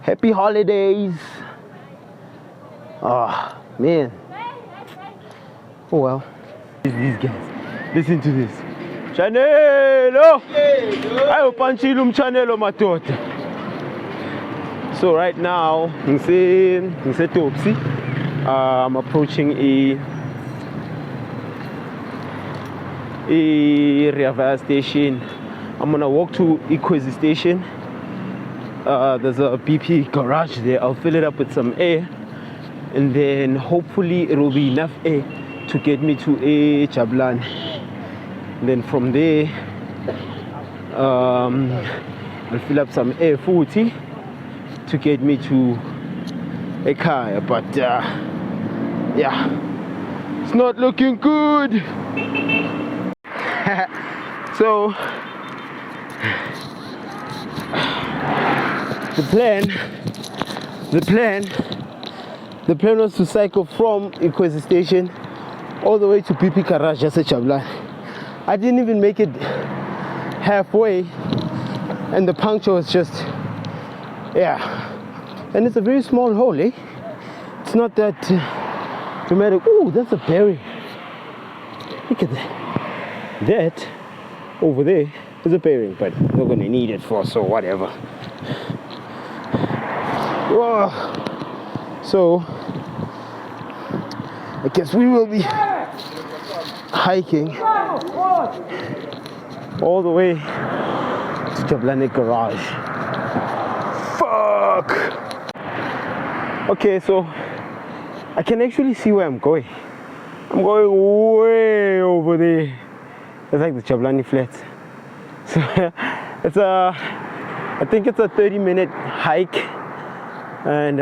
Happy holidays. Oh man. Oh well. These guys. Listen to this. Chanelo! Ayo panchilo mchanelo matote. So right now, I'm approaching a River station. I'm gonna walk to Equazi station. There's a BP garage there. I'll fill it up with some air, and then hopefully it will be enough air to get me to a Chablan. Then from there, I'll fill up some air 40 to get me to a car. But yeah, it's not looking good. So the plan was to cycle from Equazi station all the way to PP Garage as a Chablan. I didn't even make it halfway, and the puncture was just, yeah. And it's a very small hole, eh? It's not that dramatic. Oh, that's a berry. Look at that. That over there is a bearing, but we're gonna need it for, so whatever. Whoa. So I guess we will be hiking all the way to Jablane Garage. Fuck. Okay, so I can actually see where I'm going. I'm going way over there. It's like the Jablani Flats. So it's I think it's a 30-minute hike, and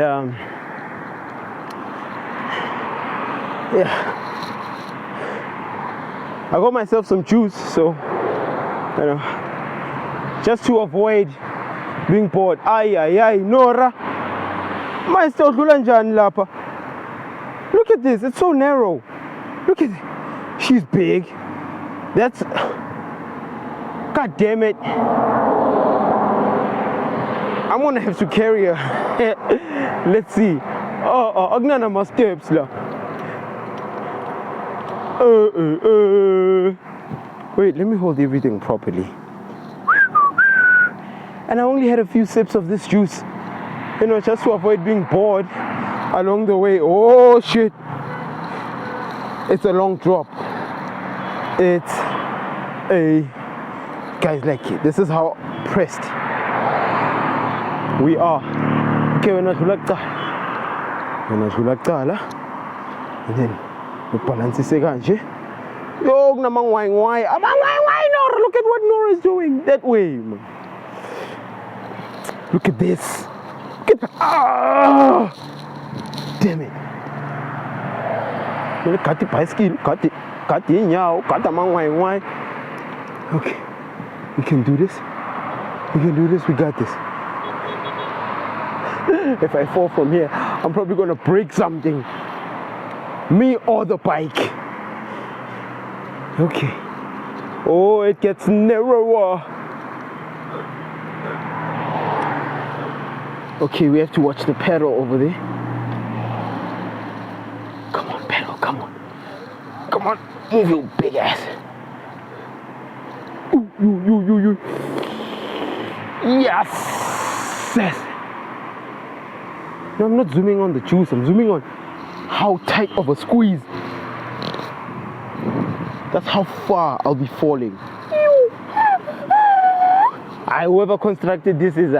yeah, I got myself some juice, so you know, just to avoid being bored. Ay, Nora, my still lapa. Look at this, it's so narrow. Look at it. She's big. That's, god damn it. I'm gonna have to carry her. Let's see. Oh, Agnana my steps la. Wait, let me hold everything properly. And I only had a few sips of this juice, you know, just to avoid being bored along the way. Oh shit. It's a long drop. It's a, guys, like, this is how pressed we are. Okay, we're not hulakta. And then we balance it again. Yo, namang why? Nora, look at what Nora is doing that way, man. Look at this. Look at that. Ah, damn it. Cut the bicycle, cut the now, cut the man why. Okay, we can do this. We got this. If I fall from here, I'm probably gonna break something. Me or the bike. Okay. Oh, it gets narrower. Okay, we have to watch the pedal over there. Come on, pedal, come on. Come on, move your big ass. Ooh, you. Yes! No, I'm not zooming on the juice, I'm zooming on how tight of a squeeze. That's how far I'll be falling. Whoever constructed this is no,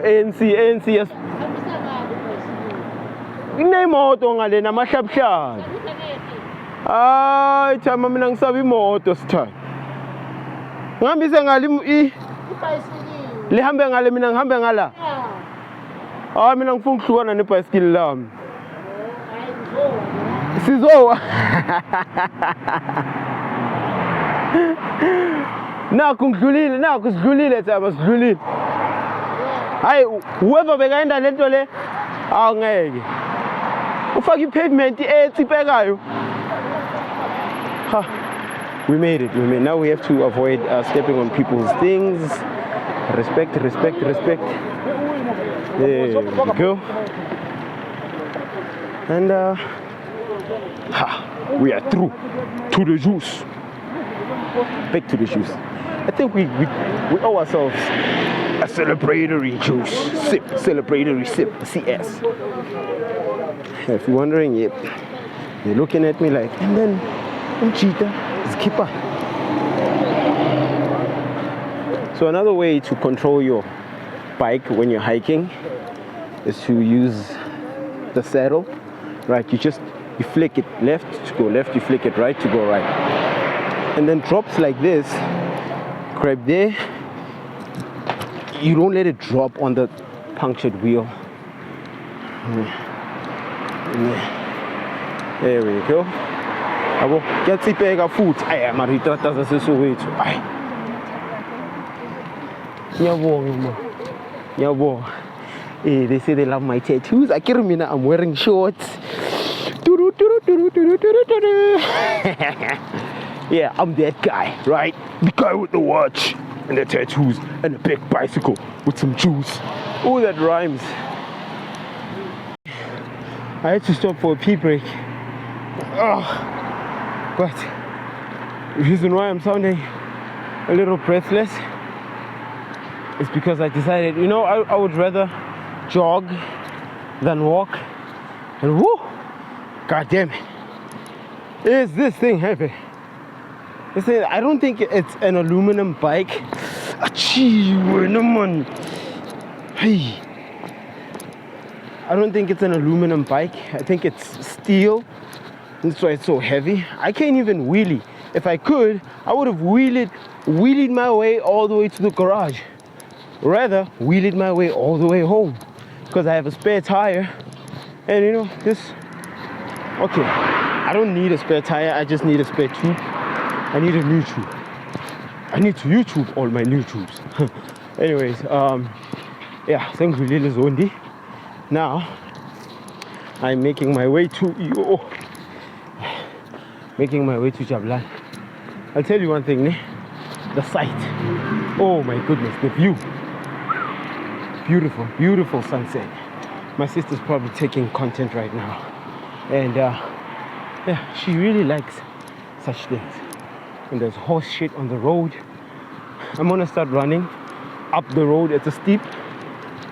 ANC yes. Inemoto ngale namashapshap. Ay, chama mina ngisabi imoto sithanda. Ngihambise ngale ibhayisikili. Lihambe ngale mina ngihambe ngala. Ah, mina ngifuna ukuhlukana nebhayisikili lami. Sizowa. Naku sidlulile tsaba sidlulile. Hayi, whoever bekaenda lento le awungeke. Ufaka ipavement etsipekayo. We made it. Now we have to avoid stepping on people's things. Respect. There we go. And we are through to the juice. Back to the juice. I think we owe ourselves a celebratory juice. Celebratory sip, CS. If you're wondering, yep, they're looking at me like, and then cheetah is keeper. So another way to control your bike when you're hiking is to use the saddle, right? You flick it left to go left, you flick it right to go right. And then drops like this, grab there, you don't let it drop on the punctured wheel. There we go. Abo, get the pega foot. Ay, maritrata za Soweto. Ay. Yabo. They say they love my tattoos. I can't remember. I'm wearing shorts. Yeah, I'm that guy, right? The guy with the watch and the tattoos and the big bicycle with some juice. Oh, that rhymes. I had to stop for a pee break. But the reason why I'm sounding a little breathless is because I decided, I would rather jog than walk. And whoo, god damn it, is this thing heavy? I don't think it's an aluminum bike. Hey. I don't think it's an aluminum bike. I think it's steel. That's why it's so heavy. I can't even wheelie. If I could, I would have wheelied my way all the way to the garage. Rather, wheelied my way all the way home. Because I have a spare tire. And this... Okay, I don't need a spare tire. I just need a spare tube. I need a new tube. I need to YouTube all my new tubes. Anyways, yeah, thank you, Lil Zondi. Now, I'm making my way to Jablan. I'll tell you one thing, the sight. Oh my goodness, the view. Beautiful, beautiful sunset. My sister's probably taking content right now. And yeah, she really likes such things. And there's horse shit on the road. I'm gonna start running up the road. It's a steep,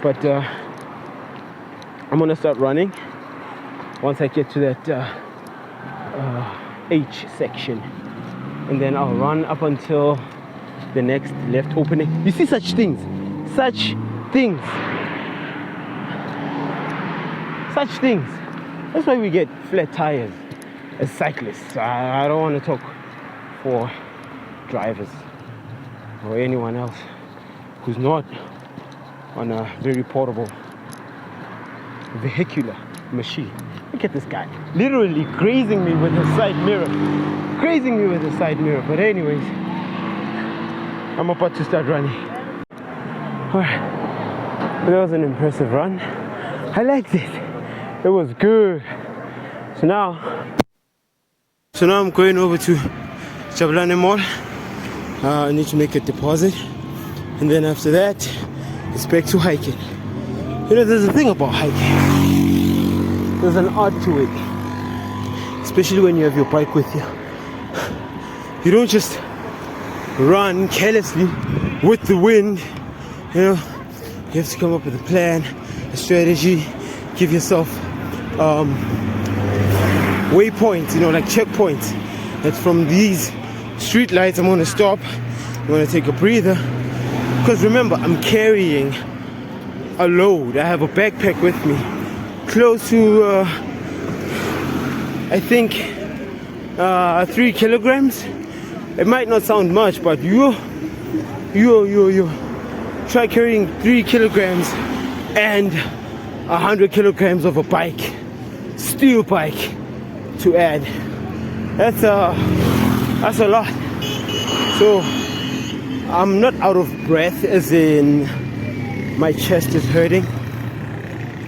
but I'm gonna start running once I get to that H section, and then I'll run up until the next left opening. You see such things, such things. That's why we get flat tires as cyclists. I don't want to talk for drivers or anyone else who's not on a very portable vehicular machine. Look at this guy, literally grazing me with his side mirror. But anyways, I'm about to start running. Alright, that was an impressive run. I liked it. It was good. So now I'm going over to Jablane Mall. I need to make a deposit, and then after that it's back to hiking. There's a thing about hiking. There's an art to it, especially when you have your bike with you. You don't just run carelessly with the wind. You have to come up with a plan, a strategy, give yourself waypoints, like checkpoints. That's from these street lights. I'm gonna stop. I'm gonna take a breather, because remember, I'm carrying a load. I have a backpack with me, close to I think 3 kilograms. It might not sound much, but you try carrying 3 kilograms and 100 kilograms of a bike, steel bike, to add. That's a lot. So I'm not out of breath, as in my chest is hurting.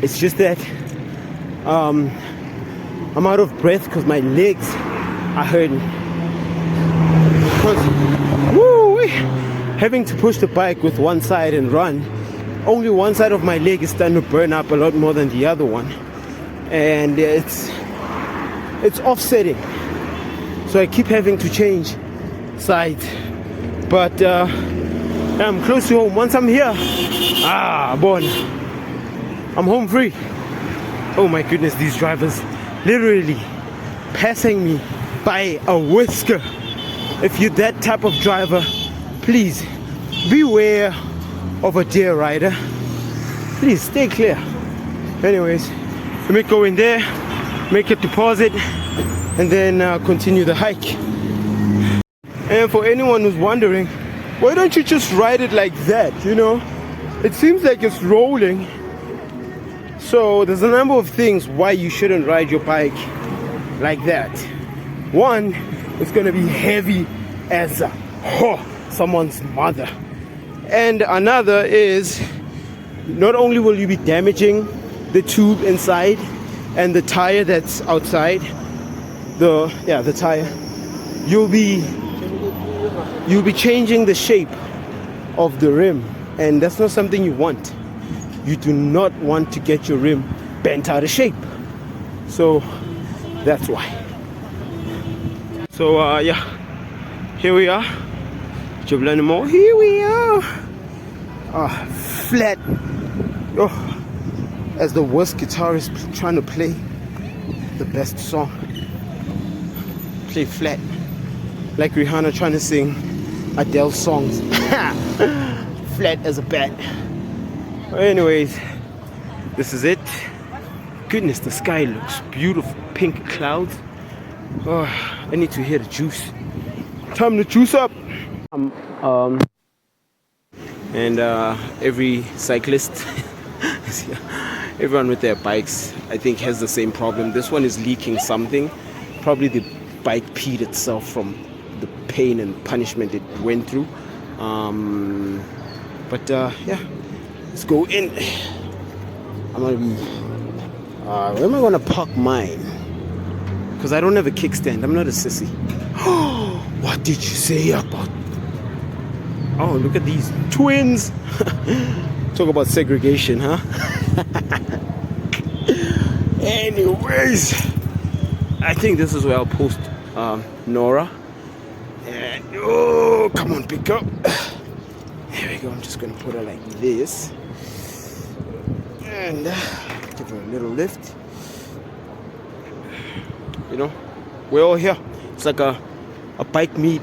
It's just that I'm out of breath because my legs are hurting. Because having to push the bike with one side and run only one side of my leg is starting to burn up a lot more than the other one, and it's offsetting, so I keep having to change sides. But I'm close to home. Once I'm here, I'm home free. Oh my goodness, these drivers literally passing me by a whisker. If you're that type of driver, please beware of a deer rider. Please stay clear. Anyways, let me go in there, make a deposit, and then continue the hike. And for anyone who's wondering, why don't you just ride it like that, you know? It seems like it's rolling. So there's a number of things why you shouldn't ride your bike like that. One, it's gonna be heavy as someone's mother. And another is, not only will you be damaging the tube inside and the tire that's outside, the tire, you'll be changing the shape of the rim, and that's not something you want. You do not want to get your rim bent out of shape. So that's why. So here we are. Here we are. Flat. As the worst guitarist trying to play the best song. Play flat. Like Rihanna trying to sing Adele songs. Flat as a bat. Anyways, this is it. Goodness, the sky looks beautiful. Pink clouds. I need to hear the juice. Time to juice up. And every cyclist, everyone with their bikes, I think has the same problem. This one is leaking something. Probably the bike peed itself from the pain and punishment it went through. Let's go in. I'm gonna be where am I gonna park mine? Because I don't have a kickstand. I'm not a sissy. What did you say about? Oh, look at these twins. Talk about segregation, huh? Anyways, I think this is where I'll post Nora. And come on, pick up. There we go. I'm just gonna put her like this and give her a little lift. You know, we're all here. It's like a bike meeting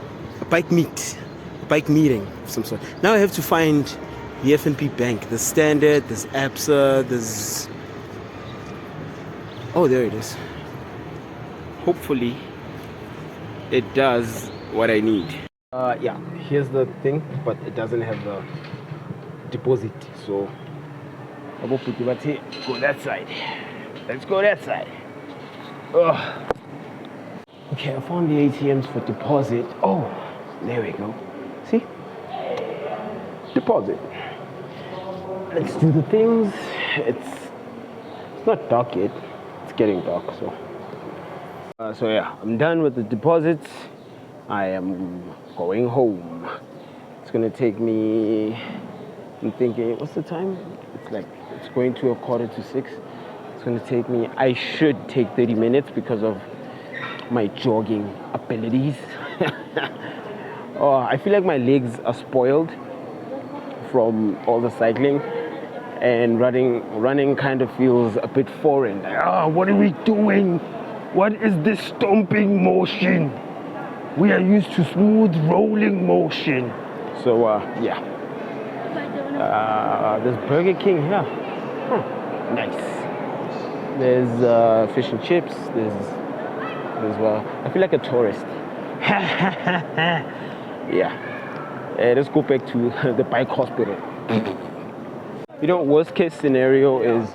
of some sort. Now I have to find the F&P Bank. There's Standard, there's ABSA, there's... Oh, there it is. Hopefully it does what I need. Here's the thing, but it doesn't have the deposit. So I will put it here. Go that side. Let's go that side. Okay, I found the ATMs for deposit. Oh, there we go. See? Deposit. Let's do the things. It's not dark yet. It's getting dark, so. I'm done with the deposits. I am going home. It's gonna take me, I'm thinking, what's the time? It's going to 5:45. It's gonna take me, I should take 30 minutes because of my jogging abilities. I feel like my legs are spoiled from all the cycling, and running kind of feels a bit foreign. What are we doing? What is this stomping motion? We are used to smooth rolling motion. So there's Burger King here. Nice. There's fish and chips. There's I feel like a tourist. Let's go back to the bike hospital. You know, worst case scenario is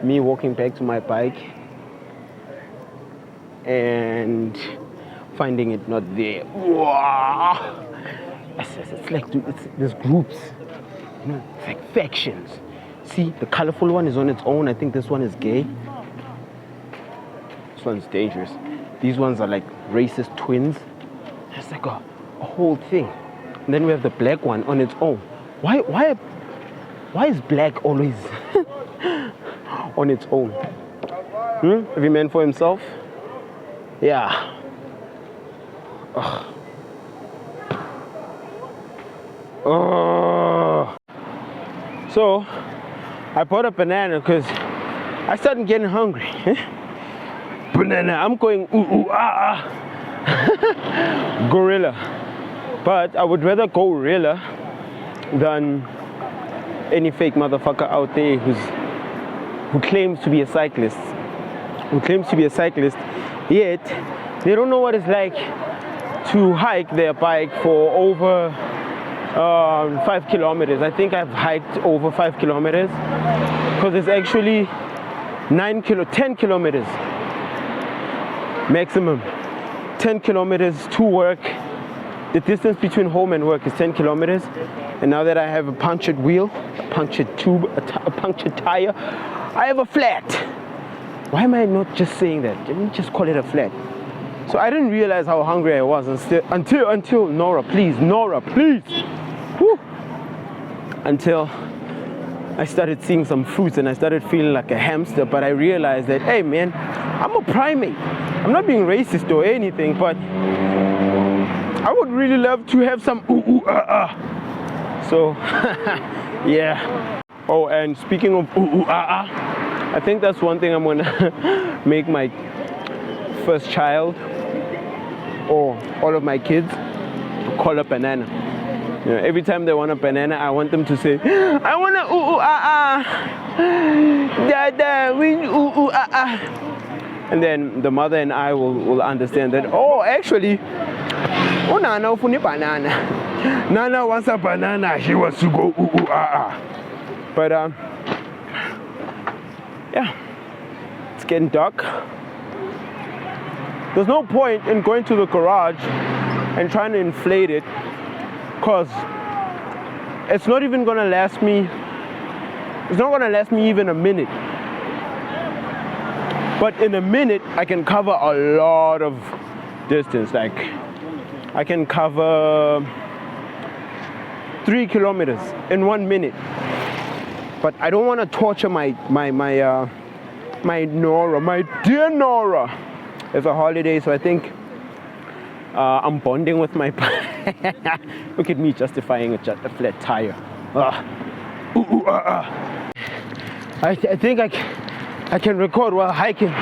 me walking back to my bike and finding it not there. It's like, dude, there's groups, you know, it's like factions. See, the colorful one is on its own. I think this one is gay. This one's dangerous. These ones are like racist twins. It's like a whole thing. And then we have the black one on its own. Why Why is black always on its own? Every man for himself? Yeah. Ugh. Oh. So I bought a banana because I started getting hungry. Banana, I'm going gorilla. But I would rather go gorilla than any fake motherfucker out there who claims to be a cyclist. Yet they don't know what it's like to hike their bike for over 5 kilometers. I think I've hiked over 5 kilometers because it's actually 10 kilometers maximum. 10 kilometers to work. The distance between home and work is 10 kilometers. And now that I have a punctured wheel, a punctured tube, a punctured tire, I have a flat. Why am I not just saying that? Let me just call it a flat. So I didn't realize how hungry I was until Nora, please. Woo. Until I started seeing some fruits and I started feeling like a hamster, but I realized that, hey man, I'm a primate. I'm not being racist or anything, but I would really love to have some So, yeah. Oh, and speaking of I think that's one thing I'm gonna make my first child or all of my kids call a banana. You know, every time they want a banana, I want them to say, I want a Dada, we And then the mother and I will understand that, oh, actually, oh, Nana ufuni banana. Nana wants a banana, she wants to go But yeah, it's getting dark. There's no point in going to the garage and trying to inflate it, because it's not even gonna last me. It's not gonna last me even a minute. But in a minute, I can cover a lot of distance. Like, I can cover 3 kilometers in 1 minute. But I don't want to torture my Nora, my dear Nora. It's a holiday, so I think I'm bonding with my. Look at me justifying a flat tire. I think I can record while hiking.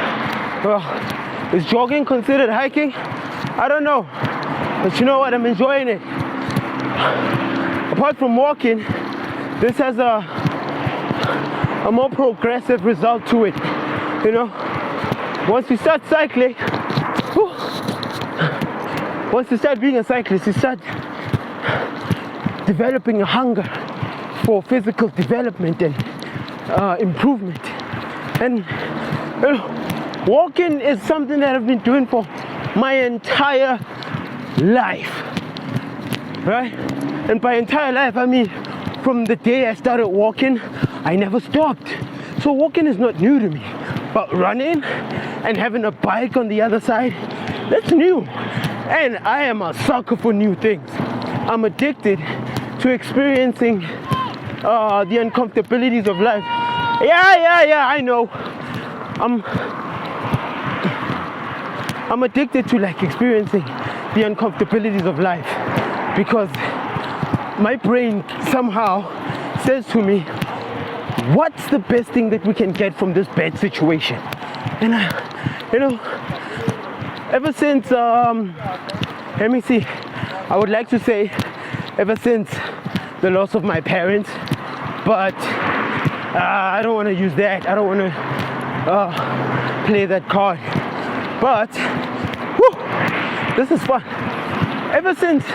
Is jogging considered hiking? I don't know, but you know what? I'm enjoying it. Apart from walking, this has a more progressive result to it. You know, once you start cycling, once you start being a cyclist, you start developing a hunger for physical development and improvement. And you know, walking is something that I've been doing for my entire life, right? And by entire life, I mean from the day I started walking, I never stopped. So walking is not new to me. But running and having a bike on the other side, that's new. And I am a sucker for new things. I'm addicted to experiencing the uncomfortabilities of life. Yeah, I know. I'm addicted to like experiencing the uncomfortabilities of life, because my brain somehow says to me, what's the best thing that we can get from this bad situation? And you know, ever since let me see, I would like to say ever since the loss of my parents, but I don't want to use that. I don't want to play that card. But whew, this is fun. Ever since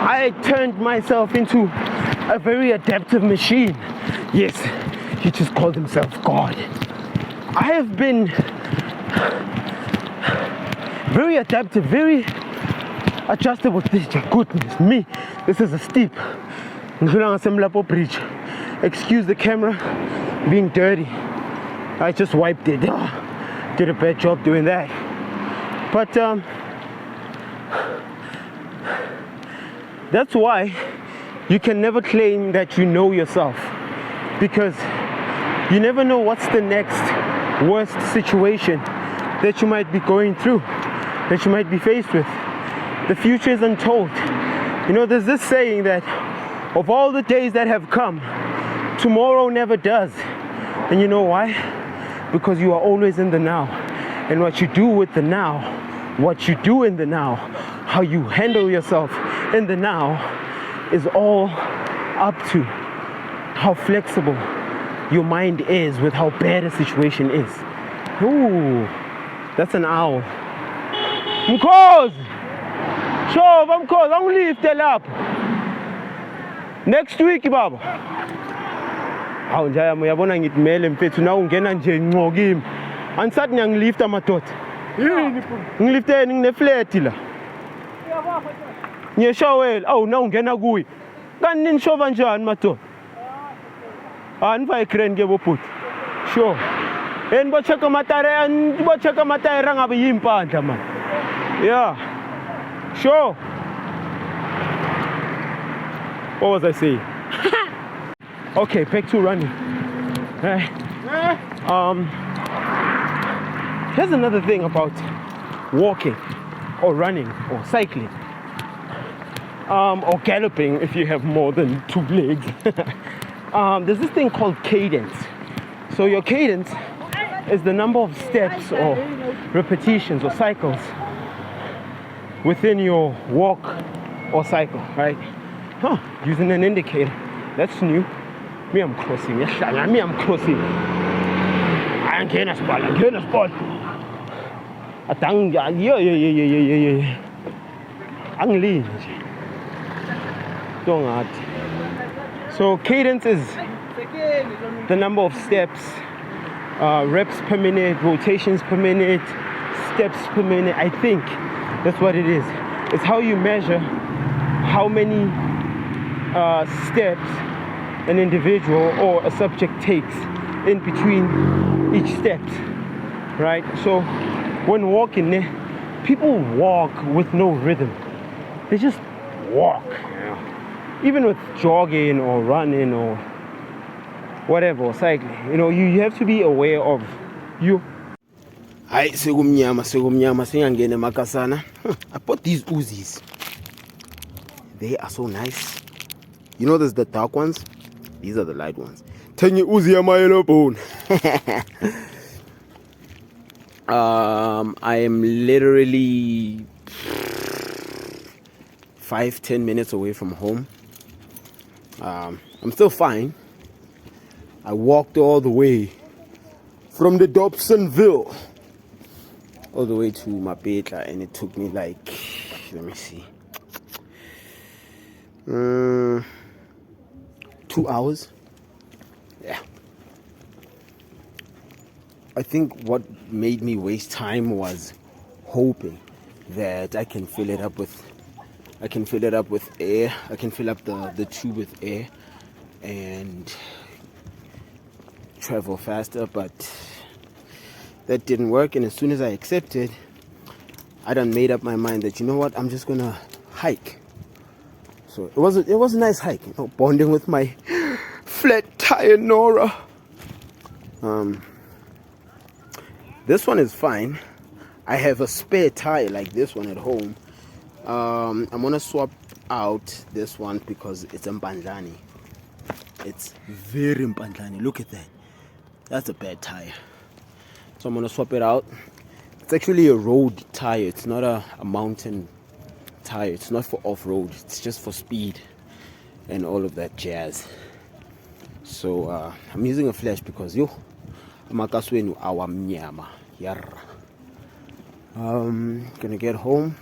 I turned myself into a very adaptive machine. Yes, he just called himself God. I have been very adaptive, very adjustable. Goodness me, this is a steep. Bridge. Excuse the camera being dirty. I just wiped it. Did a bad job doing that. But that's why you can never claim that you know yourself, because you never know what's the next worst situation that you might be going through, that you might be faced with. The future is untold. You know, there's this saying that of all the days that have come, tomorrow never does. And you know why? Because you are always in the now. And what you do with the now, what you do in the now, how you handle yourself in the now is all up to how flexible your mind is with how bad a situation is. Ooh, that's an owl. Mkhozi! Shova Mkhozi, angilift lapho. Next week baba. Hawu nje uyabona ngithi mele mfethu na ungena nje ngqo kimi. Angisathi ngiyangilifta madoda. Yini mfo? Ngilifteni ngine-flat la. Ngiyeshawela, awu na ungena kuyi. Kanti nishova njani madoda? Niva crane ke bobhuti. Sure. Bo check amatayera ngabe yimpandla man. Yeah. Sure. What was I saying? Okay, back to running. Here's another thing about walking or running or cycling. Or galloping if you have more than 2 legs. There's this thing called cadence. So your cadence is the number of steps or repetitions or cycles within your walk or cycle, right? Using an indicator. That's new. Me, I'm crossing. Me, I'm crossing. I'm getting a spot. Yeah. I'm lean. So cadence is the number of steps, reps per minute, rotations per minute, steps per minute. I think that's what it is. It's how you measure how many steps an individual or a subject takes in between each step, right? So when walking, people walk with no rhythm. They just walk. Even with jogging or running or whatever, or cycling, you know, you have to be aware of you. Hi, segumnyama, singangene makasana. I bought these Uzis. They are so nice. You know, there's the dark ones. These are the light ones. Tenye Uzi my yellow bone. I am literally 5-10 minutes away from home. I'm still fine. I walked all the way from the Dobsonville all the way to Mapetla, and it took me like, let me see, 2 hours. Yeah. I think what made me waste time was hoping that I can fill it up with air. I can fill up the tube with air and travel faster, but that didn't work. And as soon as I accepted, I done made up my mind that, you know what, I'm just gonna hike. So it was a nice hike, you know, bonding with my flat tire Nora. This one is fine. I have a spare tire like this one at home. I'm gonna swap out this one because it's Mpandlani. It's very Mpandlani. Look at that. That's a bad tire. So I'm gonna swap it out. It's actually a road tire. It's not a mountain tire. It's not for off-road. It's just for speed and all of that jazz. So I'm using a flash because amakaswenu awamnyama. Yarra. Gonna get home,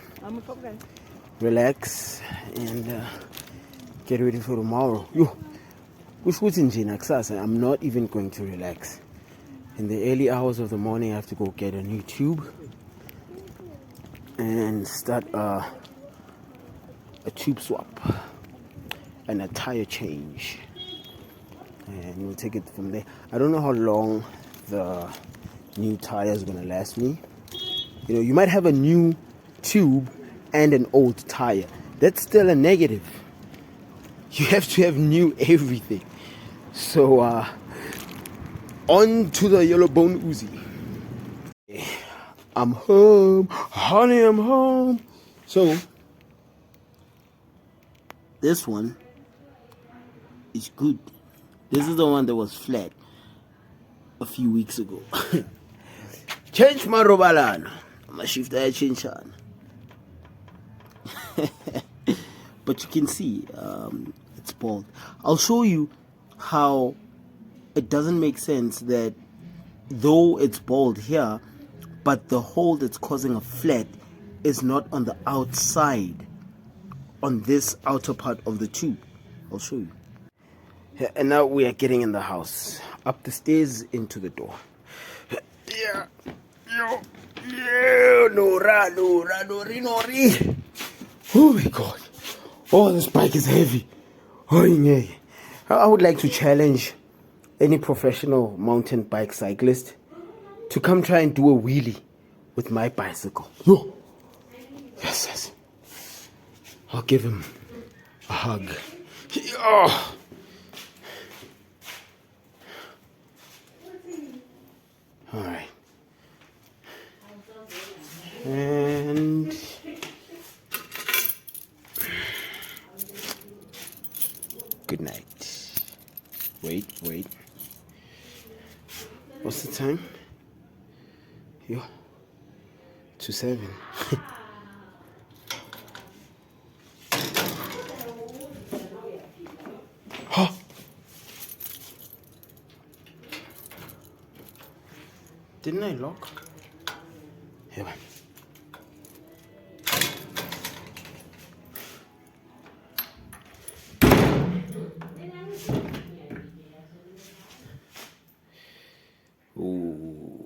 relax, and get ready for tomorrow. I'm not even going to relax. In the early hours of the morning, I have to go get a new tube and start a tube swap and a tire change, and we'll take it from there. I don't know how long the new tire is gonna last me. You know, you might have a new tube and an old tire. That's still a negative. you have to have new everything. So on to the yellow bone Uzi. I'm home, honey, I'm home. So this one is good. This is the one that was flat a few weeks ago. Change my robalana. My shift I change on. But you can see it's bald. I'll show you how it doesn't make sense that though it's bald here, but the hole that's causing a flat is not on the outside, on this outer part of the tube. I'll show you. Yeah, and now we are getting in the house, up the stairs into the door. Yeah, Nora. Oh my God. Oh, this bike is heavy. Oh, yeah. I would like to challenge any professional mountain bike cyclist to come try and do a wheelie with my bicycle. Yo. Yes. I'll give him a hug. Oh. All right. And good night. Wait. What's the time? Yo. 2:07. Huh. Didn't I lock? Here. Ooh.